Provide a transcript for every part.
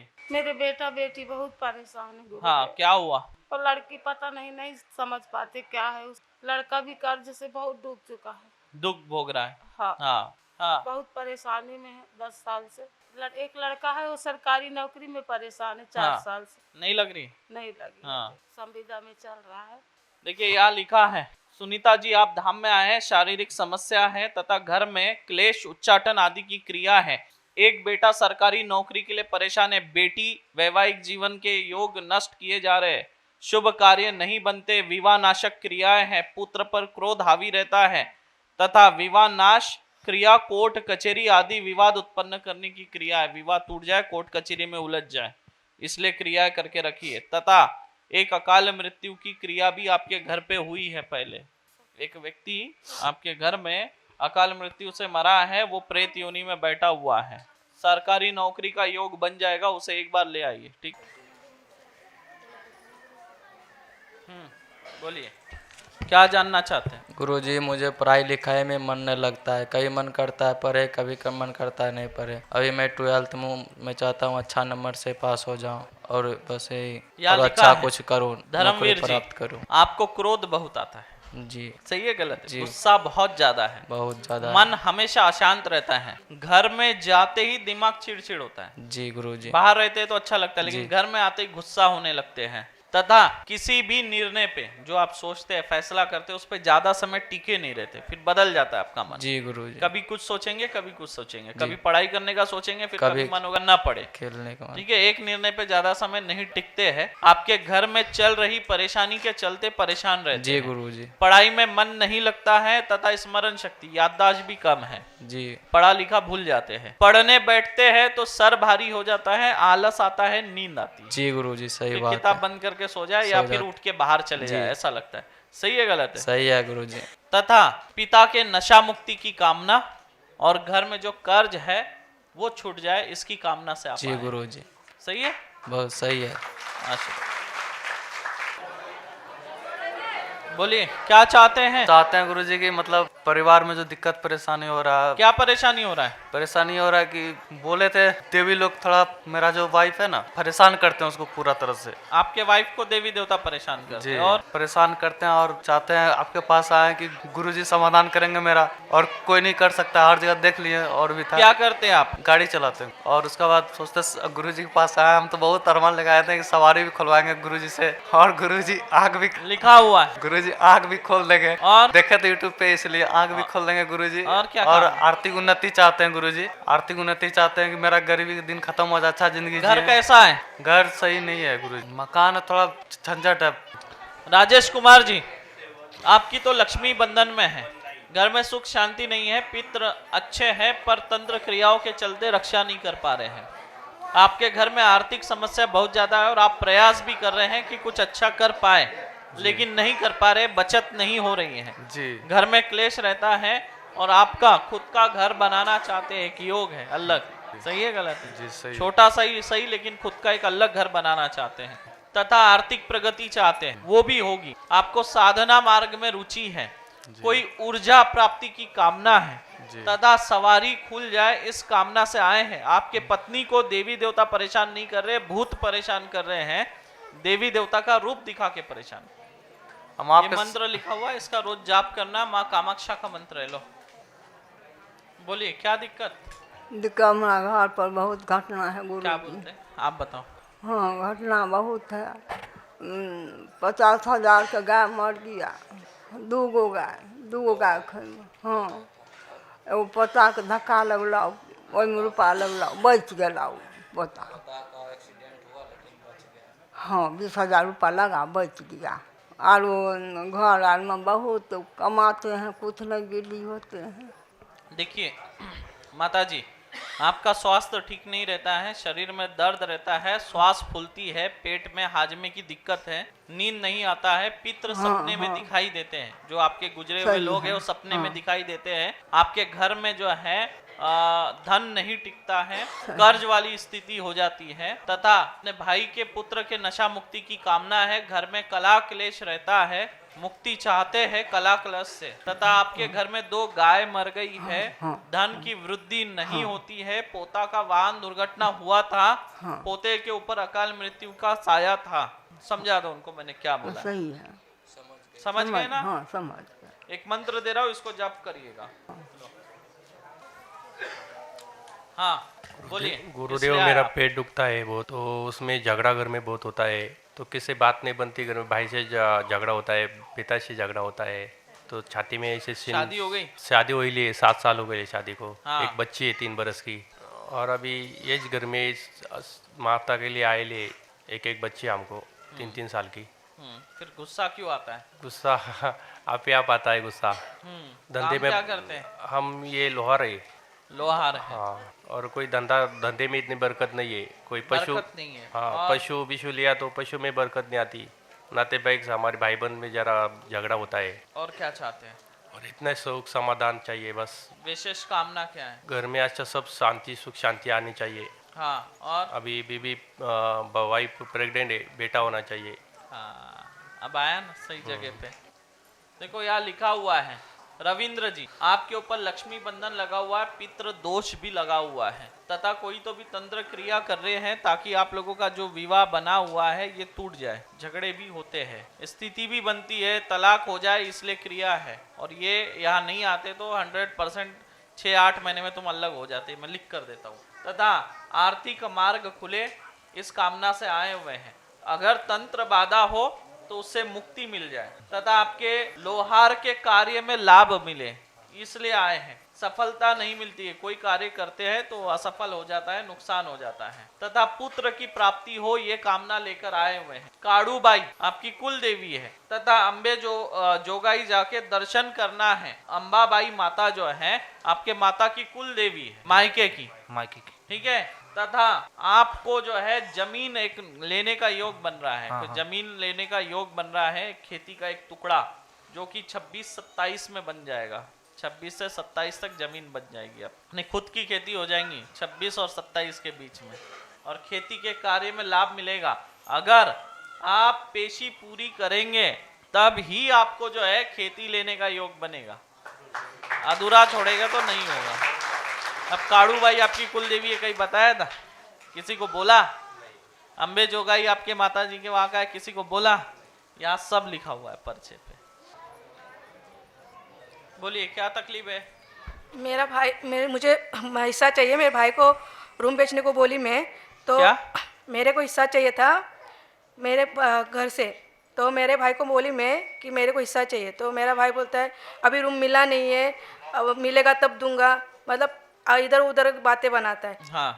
बोलिए। मेरे बेटा बेटी बहुत परेशान है गुरु। हाँ, क्या हुआ? और लड़की पता नहीं समझ पाते क्या है। उस लड़का भी कर्ज से बहुत डूब चुका है। दुख भोग रहा है। हाँ, हाँ हाँ। बहुत परेशानी में है 10 साल से। एक लड़का है वो सरकारी नौकरी में परेशान है 4 हाँ, साल से। नहीं लग रही। नहीं लगी। हाँ। संविदा में चल रहा है। देखिए यहाँ लिखा है, सुनीता जी आप धाम में आए हैं, शारीरिक समस्या है तथा घर में क्लेश उच्चाटन आदि की क्रिया है। एक बेटा सरकारी नौकरी के लिए परेशान है, बेटी वैवाहिक जीवन के योग नष्ट किए जा रहे हैं, शुभ कार्य नहीं बनते, विवाह नाशक क्रियाएं हैं, पुत्र पर क्रोध हावी रहता है तथा विवाह नाश क्रिया कोर्ट कचहरी आदि विवाद उत्पन्न करने की क्रिया है। विवाह टूट जाए, कोर्ट कचहरी में उलझ जाए, इसलिए क्रियाएं करके रखी है। तथा एक अकाल मृत्यु की क्रिया भी आपके घर पे हुई है। पहले एक व्यक्ति आपके घर में अकाल मृत्यु से मरा है, वो प्रेत योनि में बैठा हुआ है। सरकारी नौकरी का योग बन जाएगा, उसे एक बार ले आइए। ठीक, बोलिए क्या जानना चाहते हैं? गुरुजी मुझे पढ़ाई लिखाई में मन नहीं लगता है, कभी मन करता है पढ़े, कभी कभी मन करता है नहीं पढ़े। अभी मैं 12th में मैं चाहता हूँ अच्छा नंबर से पास हो जाऊँ और बस यही और अच्छा कुछ करूँ, नौकरी प्राप्त करूँ। आपको क्रोध बहुत आता है जी। सही है गलत है? जी। गुस्सा बहुत ज्यादा है। बहुत ज्यादा। मन हमेशा अशांत रहता है, घर में जाते ही दिमाग चिड़चिड़ होता है। जी गुरुजी। बाहर रहते हैं तो अच्छा लगता है, लेकिन घर में आते ही गुस्सा होने लगते हैं। तथा किसी भी निर्णय पे जो आप सोचते हैं, फैसला करते हैं, उस पे ज्यादा समय टिके नहीं रहते, फिर बदल जाता है आपका मन। जी गुरुजी। कभी कुछ सोचेंगे, कभी कुछ सोचेंगे, कभी पढ़ाई करने का सोचेंगे, फिर कभी मन होगा ना पढ़े, खेलने का। ठीक है, एक निर्णय पे ज्यादा समय नहीं टिकते हैं। आपके घर में चल रही परेशानी के चलते परेशान रहते जी हैं। गुरुजी। पढ़ाई में मन नहीं लगता है तथा स्मरण शक्ति याददाश्त भी कम है। जी। पढ़ा लिखा भूल जाते हैं। पढ़ने बैठते हैं तो सर भारी हो जाता है, आलस आता है, नींद आती है। जी गुरुजी सही बात है। किताब बंद करके सो जाए या फिर उठ के बाहर चले जाए, ऐसा लगता है। सही है गलत है? सही है गुरुजी। तथा पिता के नशा मुक्ति की कामना और घर में जो कर्ज है वो छूट जाए, इसकी कामना से आप जी गुरुजी। सही है? बहुत सही है। अच्छा बोलिए क्या चाहते हैं? चाहते हैं गुरुजी की मतलब परिवार में जो दिक्कत परेशानी हो रहा है। क्या परेशानी हो रहा है? परेशानी हो रहा है कि बोले थे देवी लोग थोड़ा, मेरा जो वाइफ है ना परेशान करते हैं उसको पूरा तरह से। आपके वाइफ को देवी देवता परेशान करते हैं और परेशान करते हैं और चाहते हैं आपके पास आए कि गुरुजी समाधान करेंगे मेरा, और कोई नहीं कर सकता, हर जगह देख लिए और भी था। क्या करते हैं आप? गाड़ी चलाते हैं और उसके बाद सोचते गुरुजी के पास आए, हम तो बहुत अरमान लगाए थे कि सवारी भी खुलवाएंगे गुरुजी से, और गुरुजी आग भी लिखा हुआ है, गुरुजी आग भी खोल देंगे, और देखे थे यूट्यूब पे, इसलिए आग भी खोल देंगे गुरुजी। और क्या और आर्थिक उन्नति चाहते हैं गुरुजी, आर्थिक उन्नति चाहते हैं कि मेरा गरीबी के दिन खत्म हो जाए, अच्छा जिंदगी घर जिए। कैसा है? घर सही नहीं है गुरुजी, मकान है थोड़ा झंझट है। राजेश कुमार जी, आपकी तो लक्ष्मी बंधन में है, घर में सुख शांति नहीं है, पितृ अच्छे हैं पर तंत्र क्रियाओं के चलते रक्षा नहीं कर पा रहे हैं। आपके घर में आर्थिक समस्या बहुत ज्यादा है और आप प्रयास भी कर रहे हैं कि कुछ अच्छा कर पाए, लेकिन नहीं कर पा रहे, बचत नहीं हो रही है जी। घर में क्लेश रहता है और आपका खुद का घर बनाना चाहते हैं, एक योग है अलग। सही है गलत है? जी सही। छोटा सही लेकिन खुद का एक अलग घर बनाना चाहते हैं तथा आर्थिक प्रगति चाहते हैं, वो भी होगी। आपको साधना मार्ग में रुचि है, कोई ऊर्जा प्राप्ति की कामना है तथा सवारी खुल जाए, इस कामना से आए हैं। आपके पत्नी को देवी देवता परेशान नहीं कर रहे, भूत परेशान कर रहे हैं, देवी देवता का रूप दिखा के परेशान। ये मंत्र लिखा हुआ है, इसका रोज जाप करना, माँ कामाक्षा का मंत्र है। लो बोलिए क्या दिक्कत? हमारा घर पर बहुत घटना है गुरु। क्या बोलते हैं आप बताओ? हाँ घटना बहुत है। 50,000 का गाय मर गया, 2 गाय खरीद। हाँ एगो पोता के धक्का लगला, ओहिमे रुपा लगला, बच गया पोता। हाँ 20,000 रुपया लगा, बच गया। और घर आर में बहुत कमाते हैं, कुछ नहीं गिली होते हैं। देखिए माता जी, आपका स्वास्थ्य ठीक नहीं रहता है, शरीर में दर्द रहता है, श्वास फूलती है, पेट में हाजमे की दिक्कत है, नींद नहीं आता है, पितृ सपने में दिखाई देते हैं। जो आपके गुजरे हुए लोग हैं वो सपने में दिखाई देते हैं। आपके घर में जो है धन नहीं टिकता है, कर्ज वाली स्थिति हो जाती है तथा अपने भाई के पुत्र के नशा मुक्ति की कामना है। घर में कलह क्लेश रहता है, मुक्ति चाहते हैं कलह क्लेश से तथा आपके घर में 2 गाय मर गई है, धन की वृद्धि नहीं होती है, पोता का वाहन दुर्घटना हुआ था, पोते के ऊपर अकाल मृत्यु का साया था। समझा दो उनको मैंने क्या बोला। सही है। समझ गए ना? हाँ समझ गया। एक मंत्र दे रहा हूँ, इसको जप करिएगा। हाँ बोलिए। गुरुदेव, मेरा पेट दुखता है बहुत, तो उसमें झगड़ा घर में बहुत होता है, तो किससे बात नहीं बनती, घर में भाई से झगड़ा होता है, पिता से झगड़ा होता है, तो छाती में ऐसे शादी हो गई? शादी हो ही 7 साल हो गए शादी को। हाँ। एक बच्ची है 3 बरस की, और अभी ये घर में माता के लिए आए ले एक बच्ची हमको 3 साल की। फिर गुस्सा क्यों आता है? गुस्सा आप ही आप आता है गुस्सा। धंधे में क्या करते हैं? हम ये लोहार है। लोहार है। हाँ, और कोई धंधे में इतनी बरकत नहीं है, कोई पशु बरकत नहीं है। हाँ, पशु विशु लिया तो पशु में बरकत नहीं आती, नाते भाई से हमारे भाई बहन में जरा झगड़ा होता है। और क्या चाहते हैं? और इतना सुख समाधान चाहिए बस। विशेष कामना क्या है? घर में अच्छा सब शांति सुख शांति आनी चाहिए। हाँ, और अभी बीबी वाइफ प्रेग्नेंट है, बेटा होना चाहिए। हाँ, अब आया ना सही जगह पे। देखो यहाँ लिखा हुआ है, रविंद्र जी आपके ऊपर लक्ष्मी बंधन लगा हुआ है, पितृ दोष भी लगा हुआ है तथा कोई तो भी तंत्र क्रिया कर रहे हैं ताकि आप लोगों का जो विवाह बना हुआ है ये टूट जाए। झगड़े भी होते हैं, स्थिति भी बनती है, तलाक हो जाए, इसलिए क्रिया है। और ये यहाँ नहीं आते तो 100% 6-8 महीने में तुम अलग हो जाते। मैं लिख कर देता हूँ। तथा आर्थिक मार्ग खुले, इस कामना से आए हुए हैं। अगर तंत्र बाधा हो तो उससे मुक्ति मिल जाए तथा आपके लोहार के कार्य में लाभ मिले, इसलिए आए हैं। सफलता नहीं मिलती है, कोई कार्य करते हैं तो असफल हो जाता है, नुकसान हो जाता है तथा पुत्र की प्राप्ति हो, ये कामना लेकर आए हुए हैं। काड़ूबाई आपकी कुल देवी है तथा अम्बे जोगाई जाके दर्शन करना है। अंबाबाई माता जो है आपके माता की कुल देवी है, मायके की। ठीक है। तथा आपको जो है जमीन एक लेने का योग बन रहा है। तो जमीन लेने का योग बन रहा है, खेती का एक टुकड़ा जो कि 26-27 में बन जाएगा। 26 से 27 तक जमीन बन जाएगी, अपनी खुद की खेती हो जाएंगी 26 और 27 के बीच में, और खेती के कार्य में लाभ मिलेगा। अगर आप पेशी पूरी करेंगे तब ही आपको जो है खेती लेने का योग बनेगा, अधूरा छोड़ेगा तो नहीं होगा। अब काड़ू भाई आपकी कुल देवी है, कहीं बताया था? किसी को बोला? अम्बे जोगाई आपके माता जी के वहां का है, किसी को बोला? यहाँ सब लिखा हुआ है पर्चे पे। बोलिए क्या तकलीफ है? मेरा भाई मुझे हिस्सा चाहिए। मेरे भाई को रूम बेचने को बोली मैं, तो क्या? मेरे को हिस्सा चाहिए था मेरे घर से, तो मेरे भाई को बोली मैं कि मेरे को हिस्सा चाहिए। तो मेरा भाई बोलता है अभी रूम मिला नहीं है, अब मिलेगा तब दूंगा। मतलब इधर उधर बातें बनाता है। हाँ।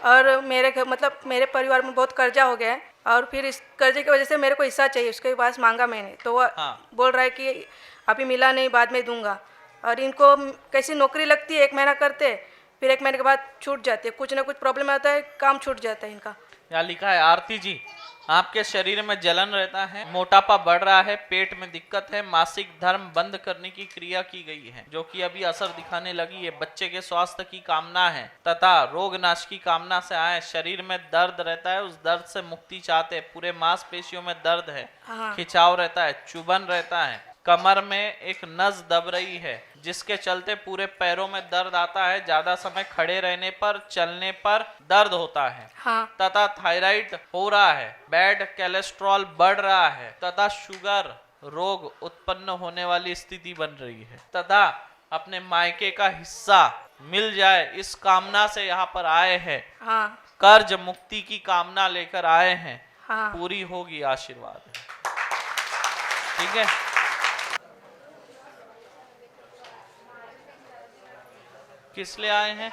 और मतलब मेरे परिवार में बहुत कर्जा हो गया है, और फिर इस कर्जे की वजह से मेरे को हिस्सा चाहिए। उसके पास मांगा मैंने, तो वो बोल रहा है कि अभी मिला नहीं, बाद में दूंगा। और इनको कैसी नौकरी लगती है, 1 महीना करते, फिर 1 महीने के बाद छूट जाते, कुछ ना कुछ प्रॉब्लम आता है, काम छूट जाता है इनका। यहाँ लिखा है आरती जी आपके शरीर में जलन रहता है, मोटापा बढ़ रहा है, पेट में दिक्कत है, मासिक धर्म बंद करने की क्रिया की गई है जो कि अभी असर दिखाने लगी है। बच्चे के स्वास्थ्य की कामना है तथा रोग नाश की कामना से आए। शरीर में दर्द रहता है, उस दर्द से मुक्ति चाहते हैं। पूरे मांसपेशियों में दर्द है, खिंचाव रहता है, चुभन रहता है, कमर में एक नस दब रही है जिसके चलते पूरे पैरों में दर्द आता है। ज्यादा समय खड़े रहने पर, चलने पर दर्द होता है। तथा थायराइड हो रहा है, बैड कोलेस्ट्रॉल बढ़ रहा है तथा शुगर रोग उत्पन्न होने वाली स्थिति बन रही है तथा अपने मायके का हिस्सा मिल जाए, इस कामना से यहाँ पर आए हैं। कर्ज मुक्ति की कामना लेकर आए हैं। पूरी होगी, आशीर्वाद है। ठीक है। किस लिए आए हैं?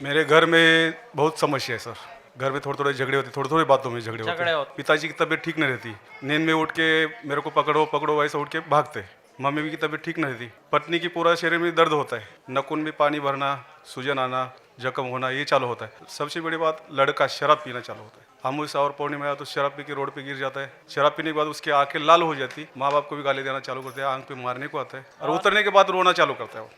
मेरे घर में बहुत समस्या है सर। घर में थोड़े थोड़े झगड़े होते, थोड़ी थोड़ी बातों में झगड़े होते। पिताजी की तबीयत ठीक नहीं रहती, नींद में उठ के मेरे को पकड़ो पकड़ो वैसे उठ के भागते। मम्मी की तबीयत ठीक नहीं रहती, पत्नी की पूरा शरीर में दर्द होता है, नकुन में पानी भरना, सूजन आना, जख्म होना, ये चालू होता है। सबसे बड़ी बात, लड़का शराब पीना चालू होता है। अमावस्या और पूर्णिमा तो शराब पी के रोड पे गिर जाता है। शराब पीने के बाद उसकी आंखें लाल हो जाती, माँ बाप को भी गाली देना चालू करते हैं, आंख पे मारने को आता है और उतरने के बाद रोना चालू करता है वो।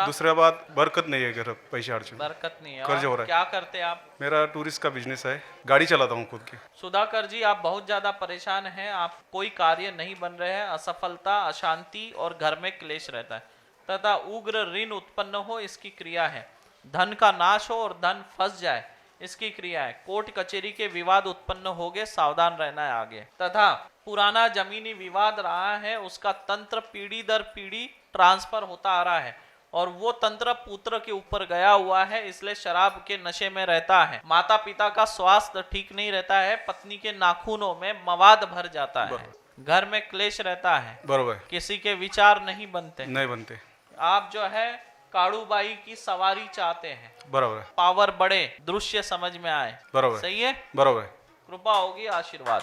दूसरा बात बरकत नहीं है, घर पैसे अर्चन बरकत नहीं है। कर्ज हो रहा है। क्या करते हैं आप? मेरा टूरिस्ट का बिजनेस है, गाड़ी चलाता हूँ खुद की। सुधाकर जी, आप बहुत ज्यादा परेशान हैं, आप कोई कार्य नहीं बन रहे हैं, असफलता, अशांति और घर में क्लेश रहता है तथा उग्र ऋण उत्पन्न हो, इसकी क्रिया है। धन का नाश हो और धन फंस जाए, इसकी क्रिया है। कोर्ट कचहरी के विवाद उत्पन्न हो गए, सावधान रहना है आगे। तथा पुराना जमीनी विवाद रहा है, उसका तंत्र पीढ़ी दर पीढ़ी ट्रांसफर होता आ रहा है और वो तंत्र पुत्र के ऊपर गया हुआ है, इसलिए शराब के नशे में रहता है। माता पिता का स्वास्थ्य ठीक नहीं रहता है, पत्नी के नाखूनों में मवाद भर जाता है, घर में क्लेश रहता है, बरोबर, किसी के विचार नहीं बनते। आप जो है काड़ूबाई की सवारी चाहते हैं, बराबर है। पावर बढ़े, दृश्य समझ में आए, बराबर, सही है, बराबर है। कृपा होगी, आशीर्वाद।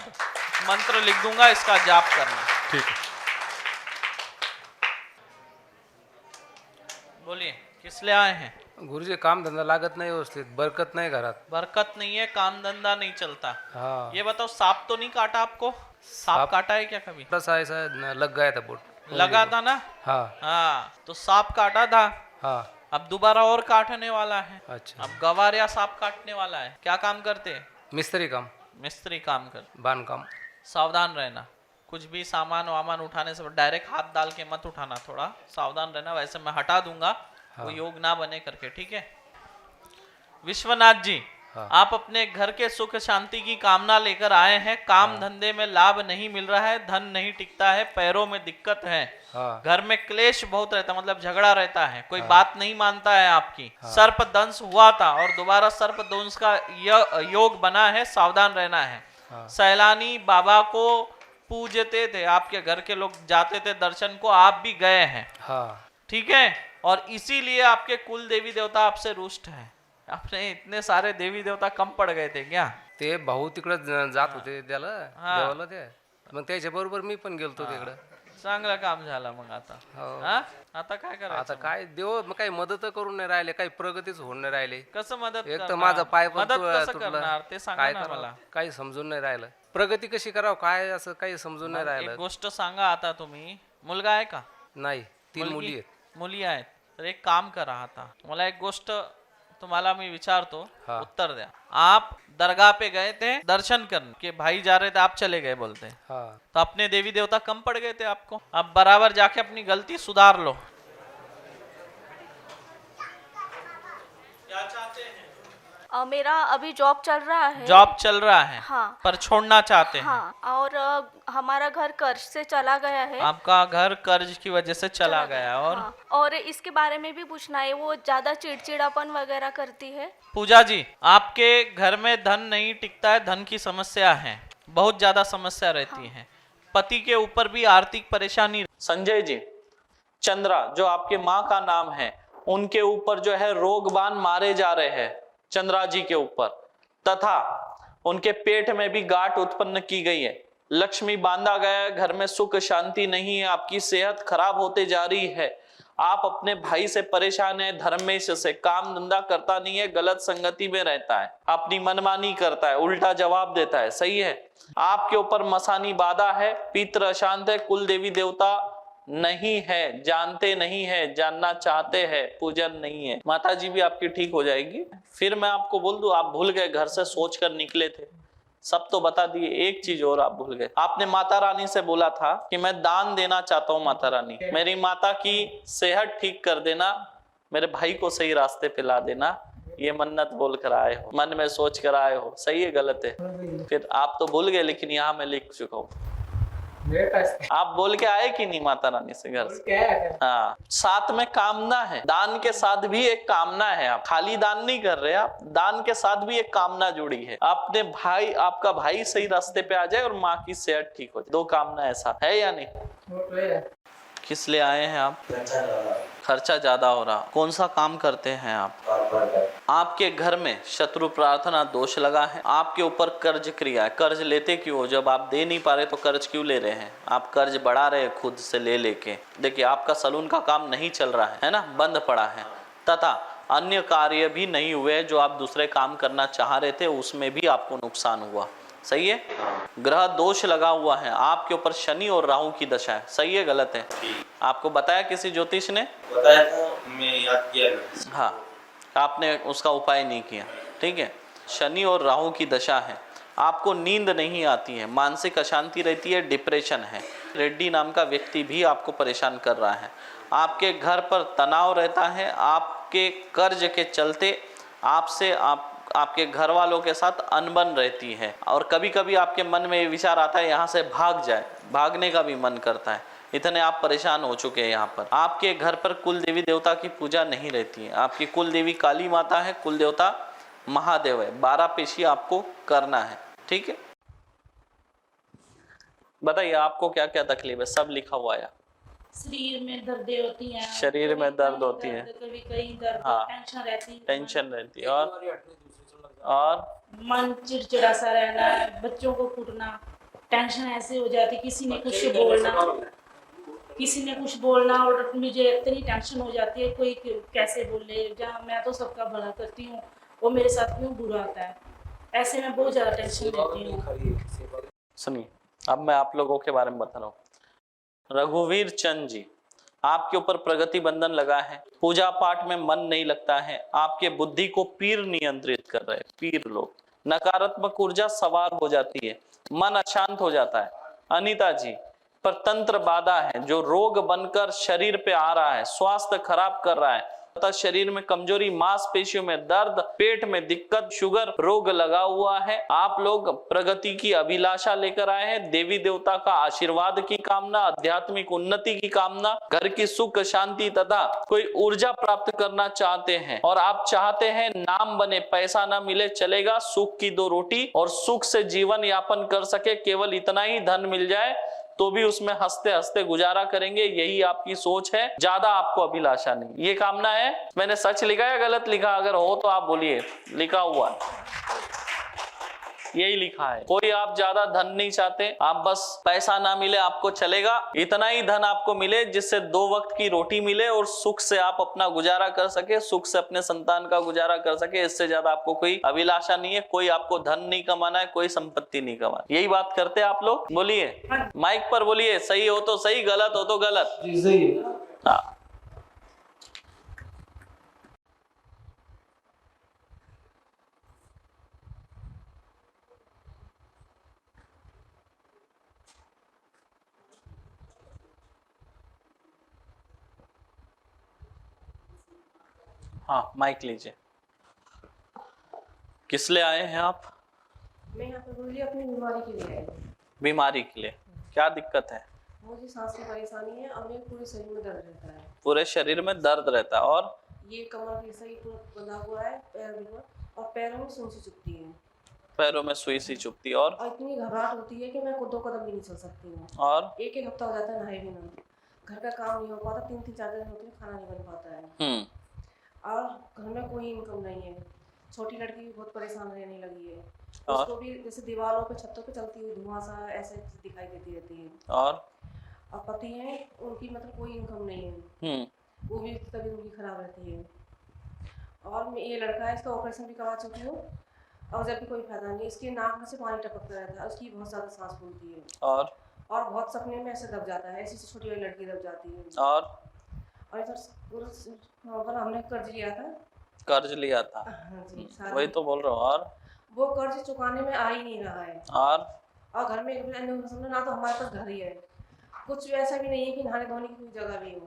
मंत्र लिख दूंगा, इसका जाप करना। ठीक है। बोलिए, किस लिए आए हैं? गुरुजी काम धंदा लागत नाही व्यवस्थित, बरकत नाही घरात। बरकत नहीं है, काम धंधा नहीं चलता। हाँ, ये बताओ, सांप तो नहीं काटा आपको? सांप काटा है क्या कभी? थोड़ा ऐसा लग गया था बोट। लगा था ना? हाँ, तो सांप काटा था। हाँ, अब दोबारा और काटने वाला है। अच्छा। अब गवार या सांप काटने वाला है। क्या काम करते हैं? मिस्त्री काम, मिस्त्री काम कर। बांध काम। सावधान रहना, कुछ भी सामान वामान उठाने से डायरेक्ट हाथ डाल के मत उठाना, थोड़ा सावधान रहना। वैसे मैं हटा दूंगा, वो योग ना बने करके, ठीक है? विश्वनाथ जी, आप अपने घर के सुख शांति की कामना लेकर आए हैं। काम धंधे में लाभ नहीं मिल रहा है, धन नहीं टिकता है, पैरों में दिक्कत है, घर में क्लेश बहुत रहता है, मतलब झगड़ा रहता है, कोई बात नहीं मानता है आपकी। सर्प दंश हुआ था और दोबारा सर्प दंश का योग बना है, सावधान रहना है। सैलानी बाबा को पूजते थे, आपके घर के लोग जाते थे दर्शन को, आप भी गए हैं, ठीक है? और इसीलिए आपके कुल देवी देवता आपसे रुष्ट है। आपने इतने सारे देवी देवता कम पड़ गए थे क्या? ते भाऊ तिकडे जात होते त्याला देवाला, ते मग त्याच्या बरोबर मी पण गेलतो तिकडे। चांगलं काम झालं मग आता। हा? आता काय करायचं? आता काय देव मग काही मदत करून नाही राहिले, काही प्रगतीच होऊन नाही राहिले। कसं मदत एक तर करणार? माझा पाय पण मदत कसं तुटला, करणार ते सांगा काय ना करावं मला। काही समजून नाही राहिलं, प्रगती कशी करावं काय असं काही समजून नाही एक राहिलं। गोष्ट सांगा आता, तुम्ही मुलगा आहे का? नाही, 3 मुली मुलगी? आहेत। मुली आहेत, तर एक काम करा आता, मला एक गोष्ट तुम्हाला मी विचारतो, उत्तर द्या। आप दरगाह पे गए थे दर्शन करने के, भाई जा रहे थे, आप चले गए बोलते हैं, तो अपने देवी देवता कम पड़ गए थे आपको। अब बराबर जाके अपनी गलती सुधार लो। क्या चाहते हैं? मेरा अभी जॉब चल रहा है। जॉब चल रहा है, हाँ। पर छोड़ना चाहते हैं। हाँ, और हमारा घर कर्ज से चला गया है। आपका घर कर्ज की वजह से चला गया, और हाँ, और इसके बारे में भी पूछना है, वो ज्यादा चिड़चिड़ापन वगैरह करती है। पूजा जी, आपके घर में धन नहीं टिकता है, धन की समस्या है, बहुत ज्यादा समस्या रहती है, पति के ऊपर भी आर्थिक परेशानी। संजय जी, चंद्रा जो आपके माँ का नाम है, उनके ऊपर जो है रोगबान मारे जा रहे हैं, चंद्रा जी के ऊपर, तथा उनके पेट में भी गांठ उत्पन्न की गई है, लक्ष्मी बांधा गया है, घर में सुख शांति नहीं है, आपकी सेहत खराब होते जा रही है, आप अपने भाई से परेशान है, धर्मेश से, काम धंधा करता नहीं है, गलत संगति में रहता है, अपनी मनमानी करता है, उल्टा जवाब देता है, सही है? आपके ऊपर मसानी बाधा है, पितृ अशांत है, कुल देवी देवता नहीं है, जानते नहीं है, जानना चाहते हैं, पूजन नहीं है। माता जी भी आपकी ठीक हो जाएगी। फिर मैं आपको बोल दूं, आप भूल गए, घर से सोच कर निकले थे, सब तो बता दिए, एक चीज और आप भूल गए। आपने माता रानी से बोला था कि मैं दान देना चाहता हूँ, माता रानी मेरी माता की सेहत ठीक कर देना, मेरे भाई को सही रास्ते पे ला देना, ये मन्नत बोल कर आए हो, मन में सोच कर आए हो, सही है गलत है? फिर आप तो भूल गए, लेकिन यहाँ मैं लिख चुका हूँ। आप बोल के आए कि नहीं माता रानी से घर से? हाँ, साथ में कामना है, दान के साथ भी एक कामना है, आप खाली दान नहीं कर रहे, आप दान के साथ भी एक कामना जुड़ी है, आपने भाई, आपका भाई सही रास्ते पे आ जाए और माँ की सेहत ठीक हो जाए, 2 कामना ऐसा है या नहीं? किस लिए आए हैं आप? खर्चा ज्यादा हो रहा। कौन सा काम करते हैं आप? आपके घर में शत्रु प्रार्थना दोष लगा है, आपके ऊपर कर्ज क्रिया है। कर्ज लेते क्यों हो? जब आप दे नहीं पा रहे तो कर्ज क्यों ले रहे हैं? आप कर्ज बढ़ा रहे हैं खुद से ले लेके। देखिए, आपका सलून का काम नहीं चल रहा है ना, बंद पड़ा है, तथा अन्य कार्य भी नहीं हुए जो आप दूसरे काम करना चाह रहे थे उसमें भी आपको नुकसान हुआ। सही है? ग्रह दोष लगा हुआ है आपके ऊपर, शनि और राहु की दशा है। सही है गलत है? आपको बताया किसी ज्योतिष ने? बताया था, मैं याद किया नहीं। हाँ, आपने उसका उपाय नहीं किया। ठीक है, शनि और राहु की दशा है, आपको नींद नहीं आती है, मानसिक अशांति रहती है, डिप्रेशन है। रेड्डी नाम का व्यक्ति भी आपको परेशान कर रहा है। आपके घर पर तनाव रहता है, आपके कर्ज के चलते आपसे आपके घर वालों के साथ अनबन रहती है, और कभी कभी आपके मन में ये विचार आता है यहाँ से भाग जाए, भागने का भी मन करता है। इतने आप परेशान हो चुके हैं। यहाँ पर आपके घर पर कुल देवी देवता की पूजा नहीं रहती है। आपकी कुल देवी काली माता है, कुल देवता महादेव है। 12 पेशी आपको करना है। ठीक है, बताइए आपको क्या क्या तकलीफ है? सब लिखा हुआ है। शरीर में दर्दें होती हैं, शरीर में दर्द होती है, कभी कहीं दर्द, हाँ, टेंशन रहती है, टेंशन रहती है, और मन चिड़चिड़ा सा रहना, बच्चों को कूटना, टेंशन ऐसे हो जाती, किसी ने कुछ बोलना और मुझे इतनी टेंशन हो जाती है, कोई कैसे बोले, जहाँ मैं तो सबका भला करती हूँ वो मेरे साथ क्यों बुरा होता है, ऐसे में बहुत ज़्यादा टेंशन लेती हूँ। सुनिए, अब मैं आप लोगों के बारे में बता रहा हूँ। रघुवीर चंद जी, आपके ऊपर प्रगति बंधन लगा है, पूजा पाठ में मन नहीं लगता है, आपके बुद्धि को पीर नियंत्रित कर रहे हैं। पीर लोग, नकारात्मक ऊर्जा सवार हो जाती है, मन अशांत हो जाता है। अनीता जी पर तंत्र बाधा है जो रोग बनकर शरीर पे आ रहा है, स्वास्थ्य खराब कर रहा है, तथा शरीर में कमजोरी, मांसपेशियों में दर्द, पेट में दिक्कत, शुगर रोग लगा हुआ है। आप लोग प्रगति की अभिलाषा लेकर आए हैं, देवी देवता का आशीर्वाद की कामना, आध्यात्मिक उन्नति की कामना, घर की सुख शांति तथा कोई ऊर्जा प्राप्त करना चाहते हैं, और आप चाहते हैं नाम बने, पैसा ना मिले चलेगा, सुख की 2 रोटी और सुख से जीवन यापन कर सके, केवल इतना ही धन मिल जाए तो भी उसमें हंसते हंसते गुजारा करेंगे, यही आपकी सोच है, ज्यादा आपको अभिलाषा नहीं। ये कामना है। मैंने सच लिखा या गलत लिखा? अगर हो तो आप बोलिए। लिखा हुआ है, यही लिखा है। कोई आप ज्यादा धन नहीं चाहते, आप बस पैसा ना मिले आपको चलेगा, इतना ही धन आपको मिले जिससे 2 वक्त की रोटी मिले और सुख से आप अपना गुजारा कर सके, सुख से अपने संतान का गुजारा कर सके। इससे ज्यादा आपको कोई अभिलाषा नहीं है, कोई आपको धन नहीं कमाना है, कोई संपत्ति नहीं कमाना। यही बात करते हैं आप लोग? बोलिए, माइक पर बोलिए। सही हो तो सही, गलत हो तो गलत। हाँ, हाँ, माइक लीजिए। किस लिए आए हैं आप? मैं यहाँ पर बोलिए अपनी बीमारी के लिए आई। बीमारी के लिए? क्या दिक्कत है? मुझे सांस की परेशानी है और मेरे पूरे शरीर में दर्द रहता है। पूरे शरीर में दर्द रहता है, और ये कमर के सही पूरा बंधा हुआ है, पैर भी, और पैरों में सुई सी चुभती है। पैरों में सुई सी चुभती है, और इतनी घबराहट होती है कि मैं 2 कदम भी नहीं चल सकती हूँ। और 1 हफ्ता हो जाता है नहाए बिना, घर का काम नहीं हो पाता, 3-4 दिन होते हैं, खाना नहीं बन पाता है, और घर में कोई इनकम नहीं है। छोटी लड़की भी बहुत परेशान रहने लगी है, उसको भी जैसे दीवारों पे, छतों पे चलती हुई धुआं सा ऐसे दिखाई देती रहती है। और पति हैं उनकी मतलब कोई इनकम नहीं है, वो भी तबीयत उनकी खराब रहती है। और ये लड़का है, इसका ऑपरेशन भी करवा चुकी हूँ, और जब भी कोई फायदा नहीं। इसके नाक में से पानी टपकता रहता है, उसकी बहुत ज़्यादा सांस फूलती है, और बहुत सपने में ऐसे दब जाता है, ऐसी छोटी वाली लड़की दब जाती है। और इधर हमने कर्ज लिया था। कर्ज लिया था? हाँ जी, वही तो बोल रहा हूँ। और वो कर्ज चुकाने में आ ही नहीं रहा है, और घर में ना तो हमारे पास घर ही है, कुछ ऐसा भी नहीं है कि नहाने धोने की कोई जगह भी हो।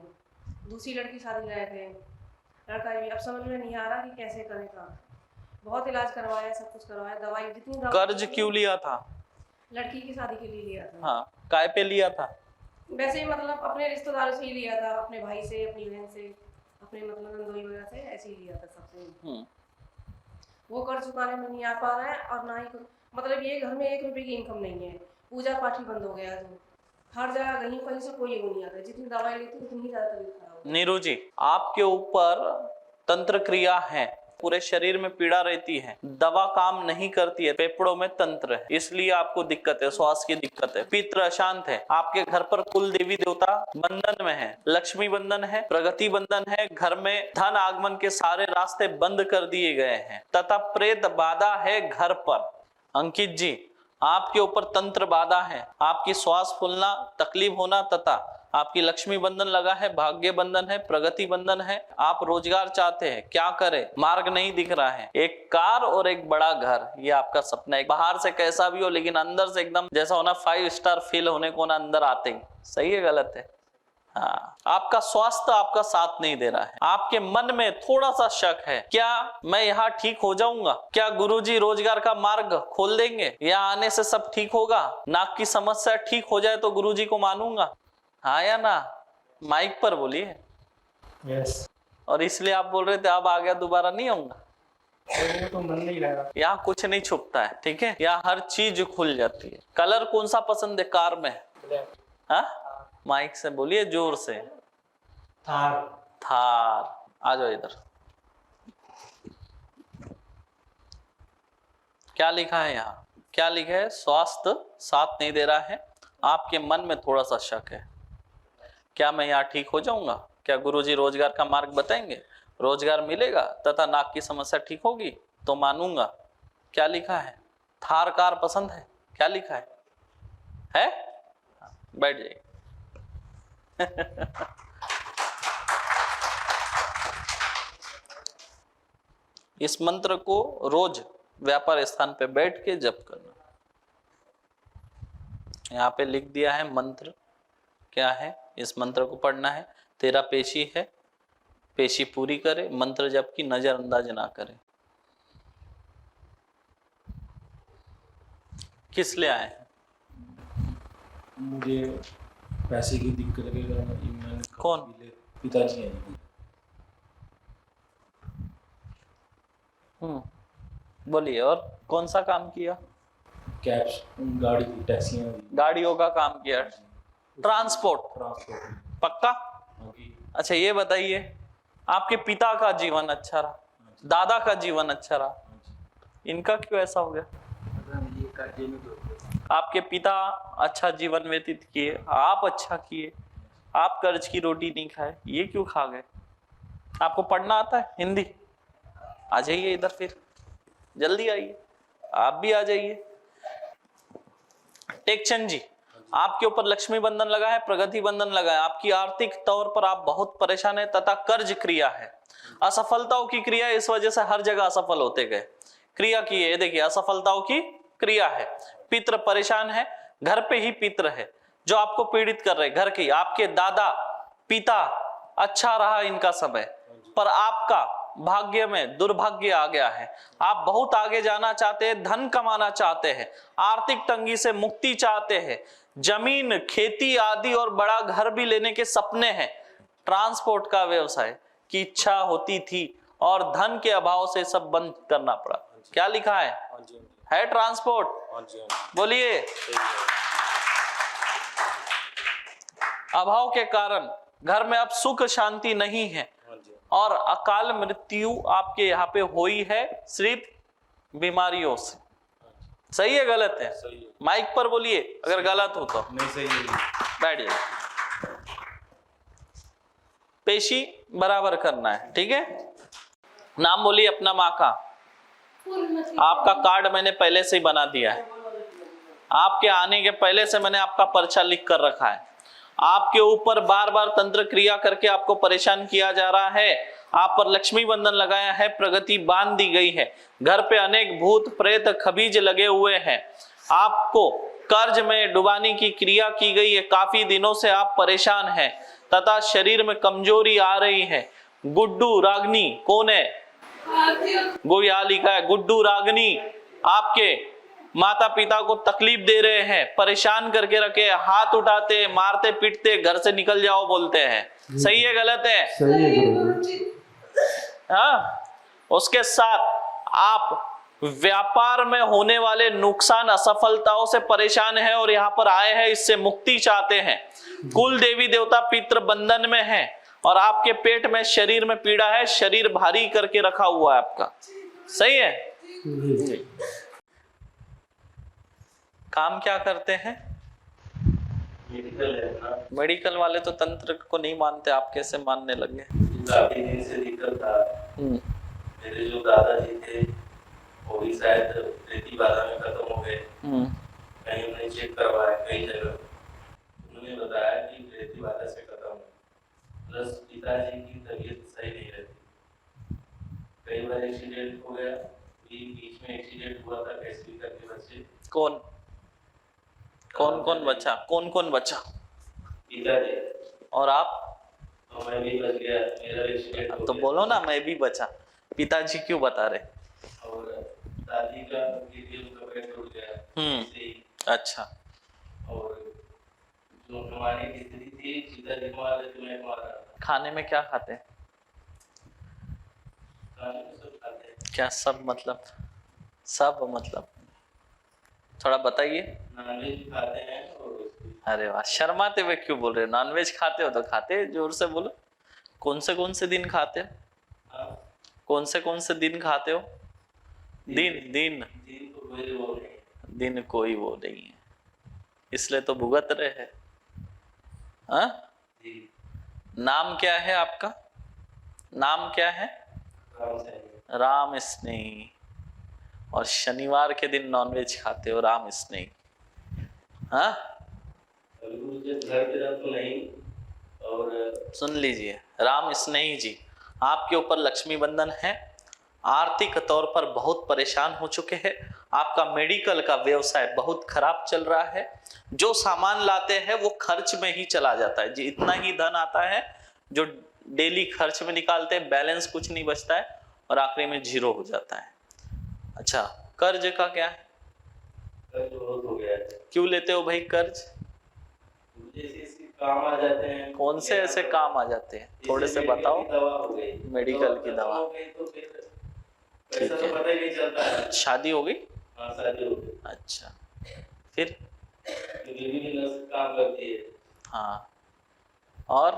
दूसरी लड़की शादी लाए थे, लड़का भी अब समझ में नहीं आ रहा कि कैसे करें काम। बहुत इलाज करवाया, सब कुछ करवाया, दवाई जितनी। कर्ज क्यों लिया था? लड़की की शादी के लिए लिया था। हाँ, काय पे लिया था? वैसे ही मतलब अपने रिश्तेदारों से ही लिया था, अपने भाई से, अपनी बहन से, अपने मतलब नंदोई वगैरह से, ऐसे ही लिया था सबसे। वो कर्ज चुकाने में नहीं आ पा रहा है, और ना ही मतलब ये घर में 1 रुपए की इनकम नहीं है, पूजा पाठ ही बंद हो गया। जो हर जगह कहीं से कोई वो नहीं आता, जितनी दवाई लेती उतनी ही ज्यादा तबीयत खराब। नीरू जी, आपके ऊपर तंत्र क्रिया है, पूरे शरीर में पीड़ा रहती है, दवा काम नहीं करती है, फेफड़ों में तंत्र है, इसलिए आपको दिक्कत है, श्वास की दिक्कत है, पित्र अशांत है, आपके घर पर कुल देवी देवता बंधन में है, लक्ष्मी बंधन है, प्रगति बंधन है, घर में धन आगमन के सारे रास्ते बंद कर दिए गए हैं तथा प्रेत बाधा है घर पर। अंकित जी, आपके ऊपर तंत्र बाधा है, आपकी श्वास फूलना, तकलीफ होना तथा आपकी लक्ष्मी बंधन लगा है, भाग्य बंधन है, प्रगति बंधन है, आप रोजगार चाहते हैं, क्या करें, मार्ग नहीं दिख रहा है। एक कार और एक बड़ा घर, ये आपका सपना है। बाहर से कैसा भी हो लेकिन अंदर से एकदम जैसा होना 5 स्टार फील होने को ना अंदर आते ही। सही है गलत है? हाँ, आपका स्वास्थ्य आपका साथ नहीं दे रहा है, आपके मन में थोड़ा सा शक है, क्या मैं यहाँ ठीक हो जाऊंगा, क्या गुरुजी रोजगार का मार्ग खोल देंगे, यहाँ आने से सब ठीक होगा, नाक की समस्या ठीक हो जाए तो गुरुजी को मानूंगा। हाँ या ना? माइक पर बोलिए। यस। और इसलिए आप बोल रहे थे अब आ गया दोबारा नहीं आऊंगा। तो मन नहीं लगा। यहाँ कुछ नहीं छुपता है, ठीक है, यहाँ हर चीज खुल जाती है। कलर कौन सा पसंद है कार में? हाँ, माइक से बोलिए जोर से। थार। थार। आ जाओ इधर। क्या लिखा है यहाँ? क्या लिखा है? स्वास्थ्य साथ नहीं दे रहा है, आपके मन में थोड़ा सा शक है, क्या मैं यहाँ ठीक हो जाऊंगा, क्या गुरुजी रोजगार का मार्ग बताएंगे, रोजगार मिलेगा तथा नाक की समस्या ठीक होगी तो मानूंगा। क्या लिखा है? थार कार पसंद है? क्या लिखा है? बैठ जाइए। इस मंत्र को रोज व्यापार स्थान पे बैठ के जप करना। यहाँ पे लिख दिया है मंत्र क्या है, इस मंत्र को पढ़ना है। तेरा पेशी है, पेशी पूरी करे, मंत्र जप की नजरअंदाज ना करे। किस लिए आए हैं? मुझे पैसे की दिक्कत है। कौन? पिताजी हैं। बोलिए। और कौन सा काम किया? कैब्स, गाड़ी की, टैक्सियां, गाड़ियों का काम किया। ट्रांसपोर्ट पक्का? अच्छा ये बताइए, आपके पिता का जीवन अच्छा रहा, दादा का जीवन अच्छा रहा, इनका क्यों ऐसा हो गया? आपके पिता अच्छा जीवन व्यतीत किए, आप अच्छा किए, आप कर्ज की रोटी नहीं खाए, ये क्यों खा गए? आपको पढ़ना आता है हिंदी? आ जाइए इधर, फिर जल्दी आइए, आप भी आ जाइए। टेकचंद जी, आपके ऊपर लक्ष्मी बंधन लगा है, प्रगति बंधन लगा है, आपकी आर्थिक तौर पर आप बहुत परेशान है तथा कर्ज क्रिया है, असफलताओं की क्रिया, इस वजह से हर जगह असफल होते गए। क्रिया की है, देखिए असफलताओं की क्रिया है। पितृ परेशान है, घर पे ही पितृ है जो आपको पीड़ित कर रहे, घर की, आपके दादा पिता अच्छा रहा इनका समय, पर आपका भाग्य में दुर्भाग्य आ गया है। आप बहुत आगे जाना चाहते हैं, धन कमाना चाहते हैं, आर्थिक तंगी से मुक्ति चाहते हैं, जमीन खेती आदि और बड़ा घर भी लेने के सपने हैं, ट्रांसपोर्ट का व्यवसाय की इच्छा होती थी और धन के अभाव से सब बंद करना पड़ा। क्या लिखा है ट्रांसपोर्ट? बोलिए। अभाव के कारण घर में अब सुख शांति नहीं है और अकाल मृत्यु आपके यहाँ पे हुई है सिर्फ बीमारियों से। सही है गलत है? सही है। माइक पर बोलिए अगर गलत हो तो। नहीं सही है। बैठ जाइए। पेशी बराबर करना है, ठीक है? नाम बोलिए अपना माँ का। आपका कार्ड मैंने पहले से ही बना दिया है, आपके आने के पहले से मैंने आपका पर्चा लिख कर रखा है। आपके ऊपर बार बार तंत्र क्रिया करके आपको परेशान किया जा रहा है, आप पर लक्ष्मी बंधन लगाया है, प्रगति बांध दी गई है, घर पे अनेक भूत प्रेत खबीज लगे हुए हैं, आपको कर्ज में डुबाने की क्रिया की गई है, काफी दिनों से आप परेशान हैं तथा शरीर में कमजोरी आ रही है। गुड्डू रागनी कौन है? गोया लिखा है। गुड्डू रागनी आपके माता पिता को तकलीफ दे रहे हैं, परेशान करके रखे, हाथ उठाते, मारते पीटते, घर से निकल जाओ बोलते हैं। सही है गलत है? सही है। हाँ, उसके साथ आप व्यापार में होने वाले नुकसान असफलताओं से परेशान हैं और यहाँ पर आए हैं, इससे मुक्ति चाहते हैं। कुल देवी देवता पितृ बंधन में हैं, और आपके पेट में, शरीर में पीड़ा है, शरीर भारी करके रखा हुआ है आपका, सही है? काम क्या करते हैं? मेडिकल है ना। मेडिकल वाले तो तंत्र को नहीं मानते, आप कैसे मानने लगे? काफी दिन से दिक्कत था। मेरे जो दादाजी थे वो भी शायद रेती बाधा में खत्म हो गए। कहीं उन्हें चेक करवाया कई जगह, उन्होंने बताया कि रेती बाधा से खत्म है। प्लस पिताजी की तबीयत सही नहीं रहती, कई बार एक्सीडेंट हो गया, बीच में एक्सीडेंट हुआ था, कैसे भी करके बचे। कौन कौन बचा? कौन बचा? पिताजी। और आप? तो मैं भी बच गया, मेरा एक्सीडेंट हो तो गया। बोलो ना, मैं भी बचा। पिताजी क्यों बता रहे? और दादी का उनका पेट टूट गया। अच्छा। और जो हमारी स्थिति थी, पिताजी मारा तो मैं मारा। खाने में क्या खाते हैं? खाने में सब खाते हैं। क्या सब मतलब? सब मतलब थोड़ा बताइए। नॉनवेज खाते हैं। और अरे वाह, शर्माते हुए क्यों बोल रहे हो? नॉनवेज खाते हो तो खाते, जोर से बोलो। कौन से दिन खाते हो? कौन से दिन खाते हो? दिन कोई वो नहीं है, इसलिए तो भुगत रहे हैं। हाँ? नाम क्या है आपका? नाम क्या है? राम स्नेही। और शनिवार के दिन नॉनवेज खाते हो, राम स्नेही। हाँ? घर पे तो नहीं। और सुन लीजिए राम स्नेही जी, आपके ऊपर लक्ष्मी बंधन है, आर्थिक तौर पर बहुत परेशान हो चुके हैं, आपका मेडिकल का व्यवसाय बहुत खराब चल रहा है, जो सामान लाते हैं वो खर्च में ही चला जाता है, जी इतना ही धन आता है जो डेली खर्च में निकालते हैं, बैलेंस कुछ नहीं बचता है और आखिरी में जीरो हो जाता है। अच्छा, कर्ज का क्या है? कर्ज बहुत हो गया है। क्यों लेते हो भाई कर्ज? जैसे काम आ जाते हैं। कौन से ऐसे काम आ जाते हैं, थोड़े से बताओ। दवा हो गई, मेडिकल की दवा। तो फिर पैसा तो पता ही नहीं चलता है। शादी हो गई? हाँ, शादी हो गई। अच्छा, फिर बीवी भी नर्स काम करती है। हाँ, और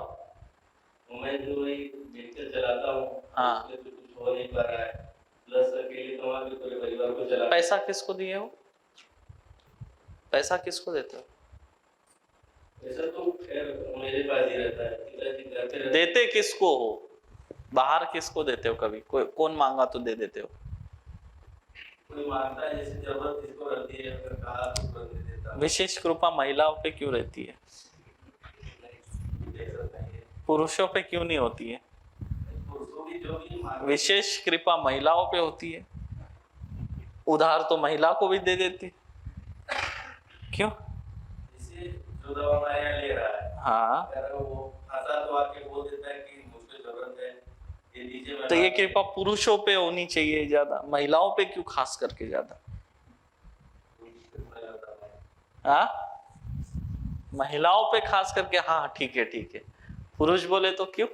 मैं जो वही मेडिकल चलाता हूँ। हाँ, उसमें तो कुछ हो नहीं पा रहा है, प्लस अकेले कमा के पूरे परिवार को चला। पैसा किसको दिए हो? पैसा किसको देते हो? पैसा तो खैर मेरे पास ही रहता है, पिताजी घर पे रहते हैं। देते किसको हो? बाहर किसको देते हो? कभी कोई कौन मांगा तो दे देते हो? कोई मांगता है, जैसे जरूरत जिसको रहती है, अगर कहा तो तुरंत दे देता हूं। विशेष कृपा महिलाओं पे क्यों रहती है? पुरुषों पे क्यों नहीं होती है? पुरुषों की जो भी मांग, विशेष कृपा महिलाओं पे होती है, उधार तो महिला को भी दे देती, क्यों? जैसे जो दवा हमारे यहाँ ले रहा है, हाँ, अगर वो खाता तो आके बोल देता है कि मुझको जरूरत है, ये लीजिए। तो ये कृपा पुरुषों पे होनी चाहिए ज्यादा, महिलाओं पे क्यों खास करके ज्यादा? हाँ, महिलाओं पे खास करके। हाँ ठीक है ठीक है, पुरुष बोले तो क्यों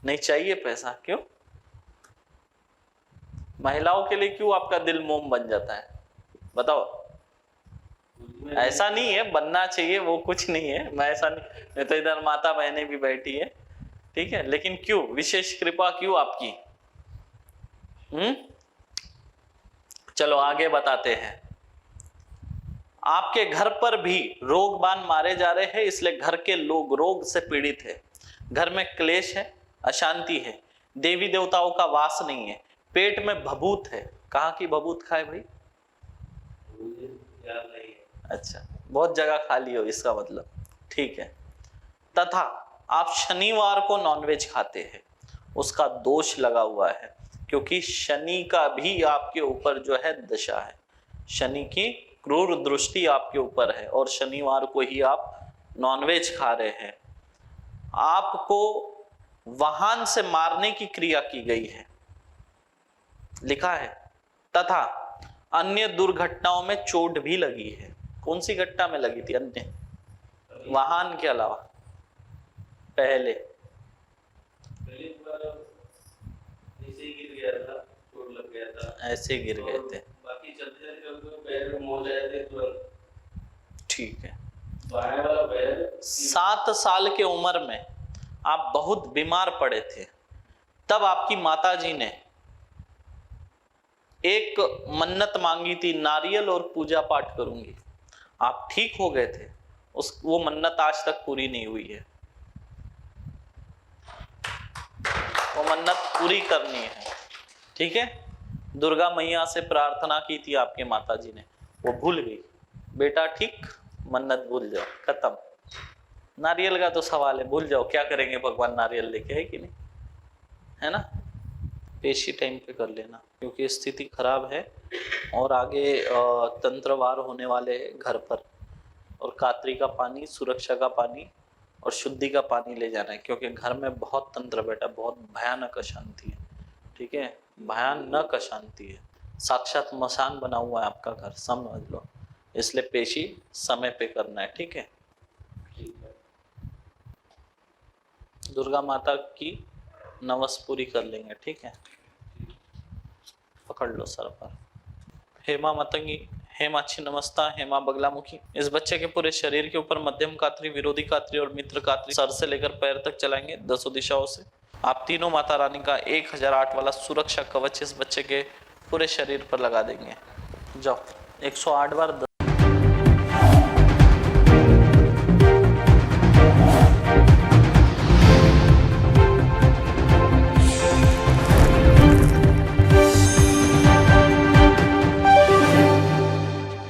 नहीं चाहिए पैसा? क्यों? महिलाओं के लिए क्यों आपका दिल मोम बन जाता है, बताओ? ऐसा नहीं है, बनना चाहिए, वो कुछ नहीं है, मैं ऐसा नहीं, तो इधर माता बहनें भी बैठी है, ठीक है, लेकिन क्यों विशेष कृपा क्यों आपकी? चलो आगे बताते हैं। आपके घर पर भी रोगबान मारे जा रहे हैं, इसलिए घर के लोग रोग से पीड़ित है, घर में क्लेश है, अशांति है, देवी देवताओं का वास नहीं है, पेट में भभूत है। कहाँ की भभूत खाए भाई? अच्छा, बहुत जगह खा ली हो इसका मतलब, ठीक है। तथा आप शनिवार को नॉनवेज खाते हैं, उसका दोष लगा हुआ है, क्योंकि शनि का भी आपके ऊपर जो है दशा है, शनि की क्रूर दृष्टि आपके ऊपर है, और शनिवार को ही आप नॉनवेज खा रहे हैं। आपको वाहन से मारने की क्रिया की गई है, लिखा है, तथा अन्य दुर्घटनाओं में चोट भी लगी है। कौन सी घटना में लगी थी? अन्य, वाहन के अलावा? पहले ऐसे ही गिर गया था, चोट लग गया था, ऐसे गिर गए थे, बाकी चलते चलते पैर में मोच आए थे तुरंत। ठीक है। बाएं वाला पैर 7 साल के उम्र में आप बहुत बीमार पड़े थे, तब आपकी माताजी ने एक मन्नत मांगी थी, नारियल और पूजा पाठ करूंगी। आप ठीक हो गए थे, वो मन्नत आज तक पूरी नहीं हुई है। वो मन्नत पूरी करनी है, ठीक है। दुर्गा मैया से प्रार्थना की थी आपके माताजी ने, वो भूल गई। बेटा ठीक, मन्नत भूल जाओ, खत्म। नारियल का तो सवाल है, भूल जाओ, क्या करेंगे भगवान नारियल लेके, है कि नहीं, है ना। पेशी टाइम पे कर लेना, क्योंकि स्थिति खराब है और आगे तंत्रवार होने वाले घर पर। और कातरी का पानी, सुरक्षा का पानी और शुद्धि का पानी ले जाना है, क्योंकि घर में बहुत तंत्र बैठा, बहुत भयानक अशांति है, ठीक है, भयानक अशांति है। साक्षात मसान बना हुआ है आपका घर, समझ लो। इसलिए पेशी समय पे करना है, ठीक है। दुर्गा माता की नवस पूरी कर लेंगे, ठीक है। पकड़ लो सर पर। हेमा मतंगी, हेमाक्षी नमस्ता, हेमा बगलामुखी। इस बच्चे के पूरे शरीर के ऊपर मध्यम कात्री, विरोधी कात्री और मित्र कात्री सर से लेकर पैर तक चलाएंगे 10 दिशाओं से। आप तीनों माता रानी का 1008 वाला सुरक्षा कवच इस बच्चे के पूरे शरीर पर लगा देंगे। जाओ 108 बार